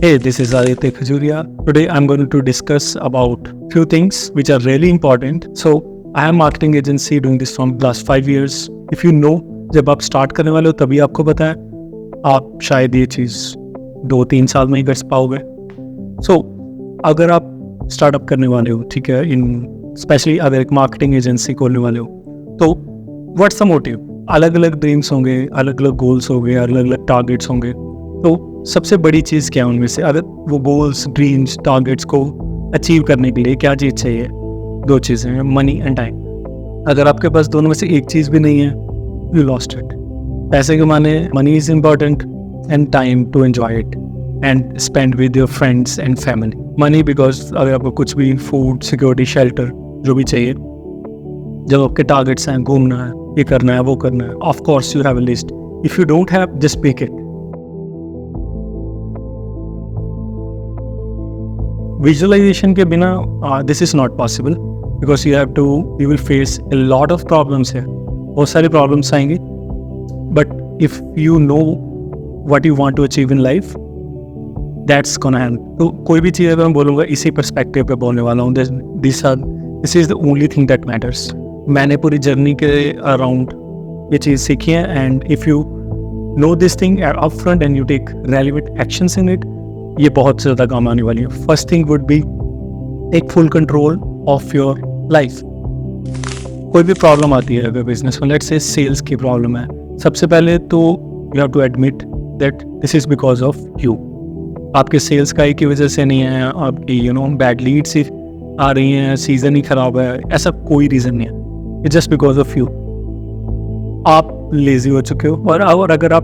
Hey, this is Aditya Khajuria. Today I'm going to discuss about few things which are really important. So I am marketing agency doing this from last 5 years. If you know, जब आप start करने वाले हो तभी आपको पता है, आप शायद ये चीज़ 2-3 साल में ही कर पाओगे. So अगर आप स्टार्टअप करने वाले हो, ठीक है, इन स्पेशली अगर एक मार्केटिंग एजेंसी खोलने वाले हो, तो व्हाट्स द मोटिव? अलग अलग ड्रीम्स होंगे, अलग अलग गोल्स होंगे, अलग अलग टारगेट्स होंगे. तो सबसे बड़ी चीज़ क्या है उनमें से? अगर वो गोल्स, ड्रीम्स, टारगेट्स को अचीव करने के लिए क्या चीज़ चाहिए? 2 चीज़ें हैं, मनी एंड टाइम. अगर आपके पास दोनों में से एक चीज़ भी नहीं है, यू लॉस्ट इट. पैसे कमाने money is important and time to enjoy it and spend with your friends and family. Money because अगर आपको कुछ भी फूड, सिक्योरिटी, शेल्टर जो भी चाहिए, जब आपके टारगेट्स हैं, घूमना है, ये करना है, वो करना है, of course you have a list. If you don't have, just pick it. Visualization के बिना this is not possible because you will face a lot of problems है. बहुत सारे प्रॉब्लम्स आएंगे, but if you know what you want to achieve in life, that's gonna happen. तो कोई भी चीज़ अगर मैं बोलूँगा इसी पर्सपेक्टिव पे बोलने वाला हूँ. This is the only thing that matters. मैंने पूरी जर्नी के अराउंड ये चीज़ सीखी है, and if you know this thing up front and you take relevant actions in it, ये बहुत ज़्यादा काम आने वाली है. First thing would be take full control of your life. कोई भी प्रॉब्लम आती है अगर बिजनेस में, लेट्स से सेल्स की प्रॉब्लम है, सबसे पहले तो you have to admit that this is because of you. आपके सेल्स का ही की वजह से नहीं है, आपकी बैड लीड्स ही आ रही हैं, सीज़न ही ख़राब है, ऐसा कोई रीज़न नहीं है. It's just because of you. आप लेज़ी हो चुके हो. और अगर आप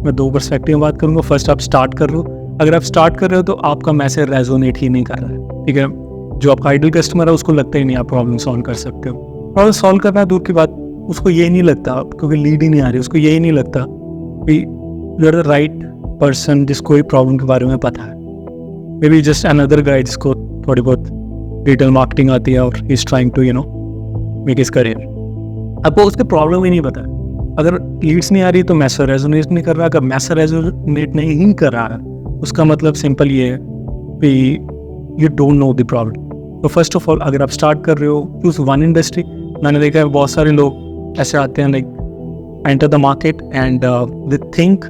मैं 2 पर्सपेक्टिव में बात करूँगा. फर्स्ट, आप स्टार्ट कर रहे हो. अगर आप स्टार्ट कर रहे हो तो आपका मैसेज रेजोनेट ही नहीं कर रहा है, ठीक है. जो आपका आइडल कस्टमर है उसको लगता ही नहीं आप प्रॉब्लम सॉल्व कर सकते हो. प्रॉब्लम सॉल्व करना है दूर की बात, उसको ये नहीं लगता, क्योंकि लीड ही नहीं आ रही, उसको यही नहीं लगता कि you are the right person जिसको ये प्रॉब्लम के बारे में पता है. Maybe just another guy जिसको थोड़ी बहुत डिजिटल मार्केटिंग आती है और he is trying to make his career. आपको उसके प्रॉब्लम ही नहीं पता है. अगर लीड्स नहीं आ रही तो मैसेज रेजोनेट नहीं कर रहा. अगर मैसेज रेजोनेट नहीं कर रहा है, उसका मतलब सिंपल ये है कि you don't know the problem. तो फर्स्ट ऑफ ऑल, अगर आप स्टार्ट कर रहे हो, चूज वन इंडस्ट्री. मैंने देखा है बहुत सारे लोग ऐसे आते हैं, enter the market and they think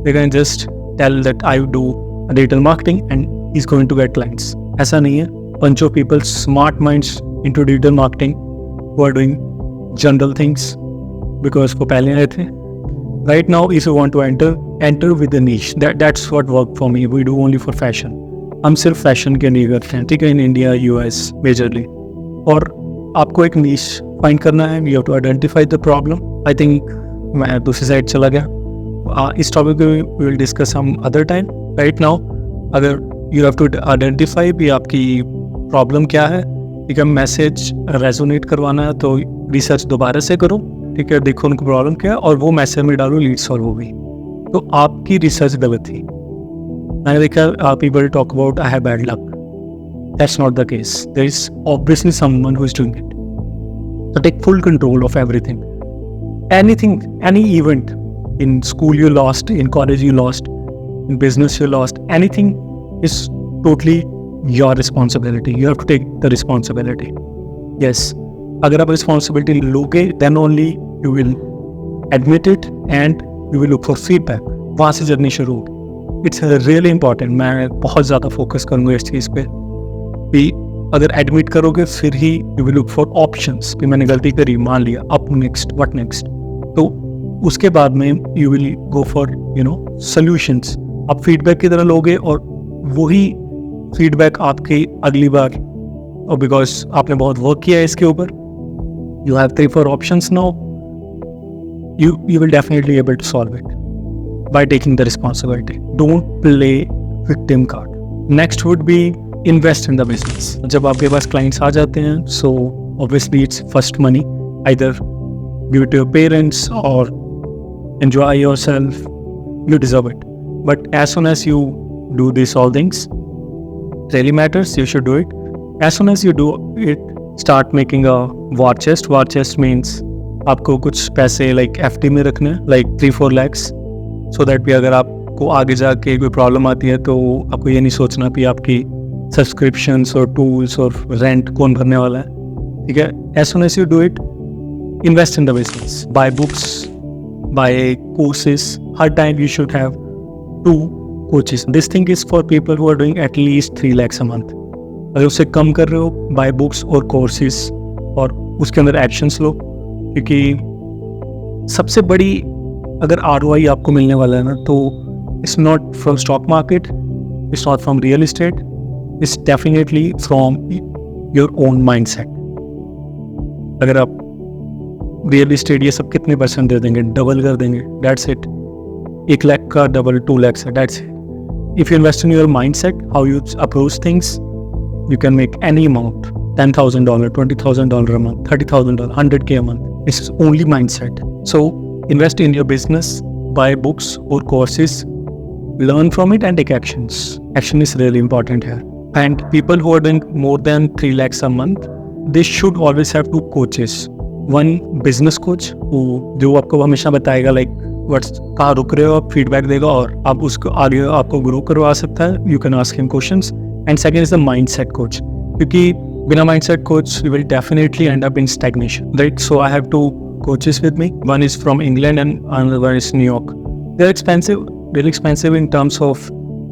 they can just tell that I do digital marketing and he is going to get clients. ऐसा नहीं है. bunch of people, smart minds into digital marketing who are doing general things because वो पहले आए थे. Right now, if you want to enter with a niche. That's what worked for me. We do only for fashion. हम सिर्फ fashion के लिए करते हैं, ठीक है, इन इंडिया, US मेजरली. और आपको एक niche फाइंड करना है. You have to identify the problem. I think मैं दूसरी साइड चला गया. इस टॉपिक पे we will discuss some other time. Right now, अगर you have to identify भी आपकी प्रॉब्लम क्या है, ठीक है, मैसेज रेजोनेट करवाना है तो रिसर्च दोबारा से करो, ठीक है, देखो उनको प्रॉब्लम क्या है और वो मैसेज में डालो, लीड सॉल्व हो गई. तो आपकी रिसर्च गलत थी. मैंने देखा people talk about I have bad luck. That's not the case. There is obviously someone who is doing it. So take full control of everything. Anything, any event. In school you lost, in college you lost, in business you lost. Anything is totally your responsibility. You have to take the responsibility. Yes. अगर आप responsibility लोगे, then only you will admit it and you will look for feedback. वहाँ से journey शुरू होगी. It's really important. मैं बहुत ज़्यादा फोकस करूँगा इस चीज़ पे कि अगर एडमिट करोगे फिर ही you will look for options. कि मैंने गलती करी, मान लिया, अब नेक्स्ट, व्हाट नेक्स्ट. तो उसके बाद में you will go for solutions. आप फीडबैक की तरह लोगे और वही फीडबैक आपकी अगली बार, और बिकॉज आपने बहुत वर्क किया है इसके ऊपर, you have 3-4 options now, you will definitely be able to solve it by taking the responsibility. Don't play victim card. Next would be invest in the business. जब आपके पास clients आ जाते हैं, so obviously it's first money. Either give it to your parents or enjoy yourself. You deserve it. But as soon as you do these all things, really matters, you should do it. As soon as you do it, start making a war chest. War chest means आपको कुछ पैसे FD में रखने हैं, 3-4 lakhs, so that भी अगर आप आपको आगे जाके कोई प्रॉब्लम आती है तो आपको ये नहीं सोचना कि आपकी सब्सक्रिप्शंस और टूल्स और रेंट कौन भरने वाला है, ठीक है। As soon as you do it, invest in the business, buy books, buy courses. हर time you should have 2 coaches. This thing is for people who are doing at least 3 lakhs a month. अगर उससे कम कर रहे हो, bye books और courses और उसके अंदर एक्शंस लो, क्योंकि सबसे बड़ी अगर ROI आपको मिलने वाला है ना, तो it's not from stock market, it's not from real estate, it's definitely from your own mindset. अगर आप रियल एस्टेट ये सब कितने % दे देंगे, डबल कर देंगे, दैट्स इट। 1 लाख का डबल 2 lakhs है, that's it. If you invest in your mindset, how you approach things, you can make any amount, $10,000, $20,000 a month, $30,000, $100K a month. This is only mindset. So invest in your business, buy books or courses, learn from it and take actions. Action is really important here. And people who are doing more than 3 lakhs a month, they should always have 2 coaches. One business coach जो आपको हमेशा बताएगा like कहाँ रुक रहे हो आप, feedback देगा और आप उसको आगे आपको ग्रो करवा सकता है। You can ask him questions. And second is the mindset coach, क्योंकि बिना mindset coach you will definitely and up in stagnation, right. So I have 2 coaches with me. One is from England and another one is New York. They're expensive, really expensive in terms of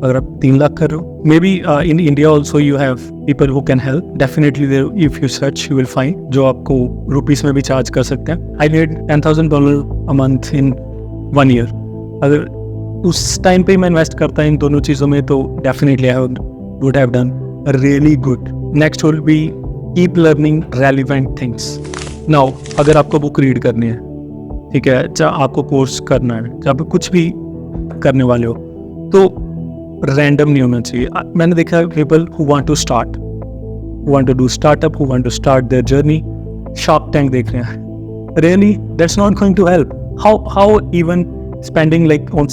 अगर आप 3 लाख कर रहे हो, maybe in India also you have people who can help, definitely there if you search you will find, जो आपको rupees में भी charge कर सकते हैं। I made $10,000 a month in 1 year. अगर उस टाइम पे मैं इन्वेस्ट करता इन दोनों चीज़ों में तो definitely I would have done really good. Next will be keep learning relevant things. Now अगर आपको बुक रीड करनी है, ठीक है, चाहे आपको कोर्स करना है, चाहे आप कुछ भी करने वाले हो, तो रैंडम नहीं होना चाहिए। मैंने देखा है people who want to start, who want to do startup, who want to start their journey, Shark Tank देख रहे हैं। Really that's not going to help. How even spending like on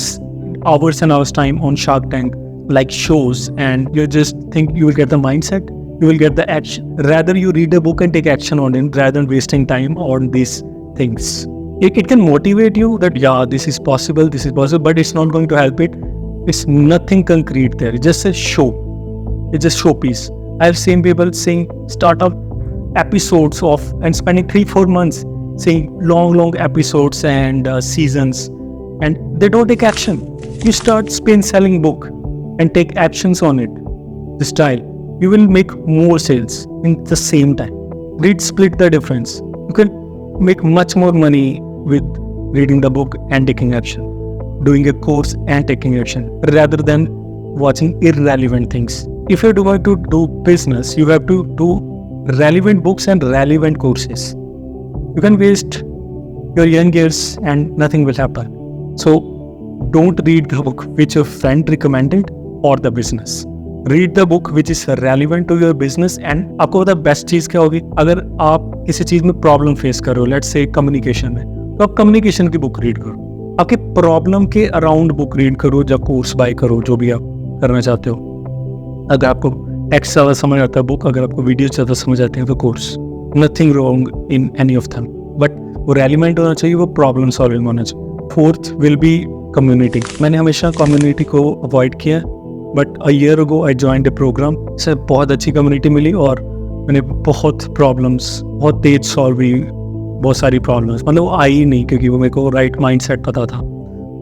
hours and hours time on Shark Tank like shows, and you just think you will get the mindset, you will get the action. Rather you read a book and take action on it rather than wasting time on these things. It can motivate you that yeah, this is possible, but it's not going to help it. It's nothing concrete there. It's just a show. It's just showpiece. I've seen people saying startup episodes of and spending 3-4 months saying long episodes and seasons, and they don't take action. You start spin selling book and take actions on it, the style, you will make more sales in the same time. Split the difference. You can make much more money with reading the book and taking action, doing a course and taking action, rather than watching irrelevant things. If you're going to do business, you have to do relevant books and relevant courses. You can waste your young years and nothing will happen. So don't read the book which your friend recommended or the business. Read the book which is relevant to your business. And आपको पता best चीज़ क्या होगी, अगर आप किसी चीज़ में problem face कर रहे हो, लेट्स से कम्युनिकेशन में, तो आप कम्युनिकेशन की बुक रीड करो, आपके प्रॉब्लम के अराउंड बुक रीड करो, या कोर्स बाय करो, जो भी आप करना चाहते हो। अगर आपको टेक्स्ट ज़्यादा समझ आता है बुक, अगर आपको वीडियो ज़्यादा समझ आते हैं तो course. Nothing wrong in any of them, but वो relevant होना चाहिए, वो problem solving होना चाहिए। Fourth will be community. मैंने हमेशा community को avoid किया, but a year ago I joined a program. से बहुत अच्छी community मिली और मैंने बहुत problems बहुत तेज solve हुई, बहुत सारी problems, मतलब वो आई ही नहीं क्योंकि वो मेरे को right mindset पता था।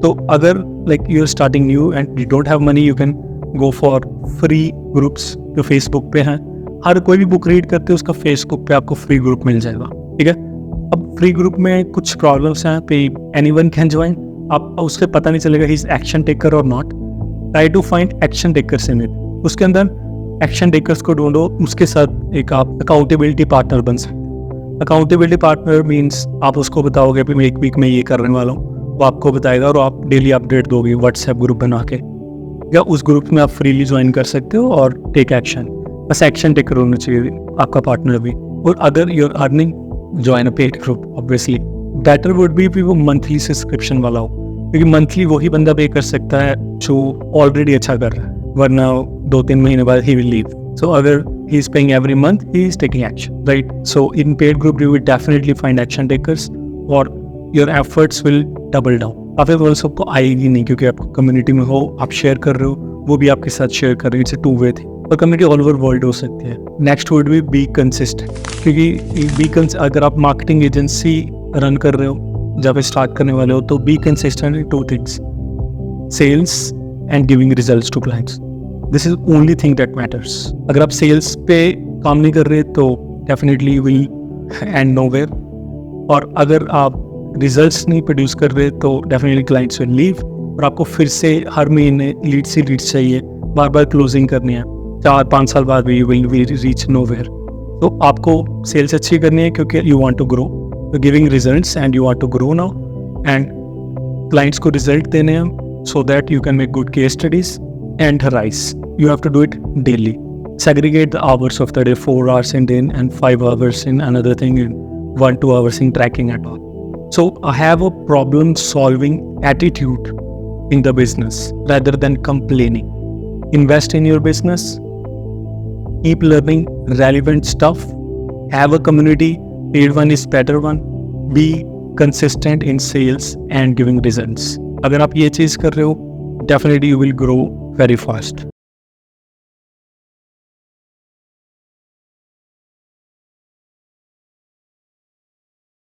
तो अगर like you're starting new and you don't have money, you can go for free groups जो Facebook पे हैं। हर कोई भी बुक रीड करते हैं उसका फेसबुक पे आपको फ्री ग्रुप मिल जाएगा, ठीक है। अब फ्री ग्रुप में कुछ प्रॉब्लम्स हैं पे एनीवन कैन ज्वाइन, आप उससे पता नहीं चलेगा ही इज एक्शन टेकर और not. Try to find action takers in it, उसके अंदर एक्शन टेकर्स को ढूंढो, उसके साथ एक आप अकाउंटेबिलिटी पार्टनर बन सकते। अकाउंटेबिलिटी पार्टनर मीन्स आप उसको बताओगे कि मैं 1 वीक में ये करने वाला हूँ, वो आपको बताएगा और आप डेली अपडेट दोगे व्हाट्सएप ग्रुप बना के, या उस ग्रुप में आप फ्रीली ज्वाइन कर सकते हो और टेक एक्शन। बस एक्शन टेकर होना चाहिए आपका पार्टनर भी। और अगर your earning, join a paid group obviously. Better would be वो मंथली सब्सक्रिप्शन वाला हो, क्योंकि मंथली वही बंदा पे कर सकता है जो ऑलरेडी अच्छा कर रहा है, वरना 2-3 महीने बाद ही विल लीव। सो अगर he is paying every month, he is taking action, right? So in paid group you will definitely find action takers or your efforts will double down. काफ़ी वर्ल्स आपको आएगी नहीं, क्योंकि आप कम्युनिटी में हो, आप शेयर कर रहे हो, वो भी आपके साथ शेयर कर रहे हो, it's a two way thing. और कम्युनिटी ऑल ओवर वर्ल्ड हो सकती है। नेक्स्ट वर्ड भी बी कंसिस्टेंट, क्योंकि अगर आप मार्केटिंग एजेंसी रन कर रहे हो, जब स्टार्ट करने वाले हो, तो be consistent in two things, sales and giving results to clients. This is only thing that matters. अगर आप सेल्स पे काम नहीं कर रहे तो definitely you will end nowhere, और अगर आप रिजल्ट्स नहीं प्रोड्यूस कर रहे तो डेफिनेटली क्लाइंट्स विल लीव, और आपको फिर से हर महीने लीड्स ही लीड्स चाहिए, बार बार क्लोजिंग करनी है, 4-5 साल बाद भी यू विल रीच नोवेयर। तो आपको सेल्स अच्छी करनी है क्योंकि you want to grow, giving results and you want to grow now, and clients को रिजल्ट देने हैं so that you can make good case studies and rise. You have to do it daily. Segregate the hours of the day, 4 hours in day and 5 hours in another thing, and 1-2 hours in tracking at all. So I have a problem solving attitude in the business rather than complaining. Invest in your business, keep learning relevant stuff, have a community, paid one is better one, be consistent in sales and giving results. अगर आप ये चीज़ कर रहे हो, definitely you will grow very fast.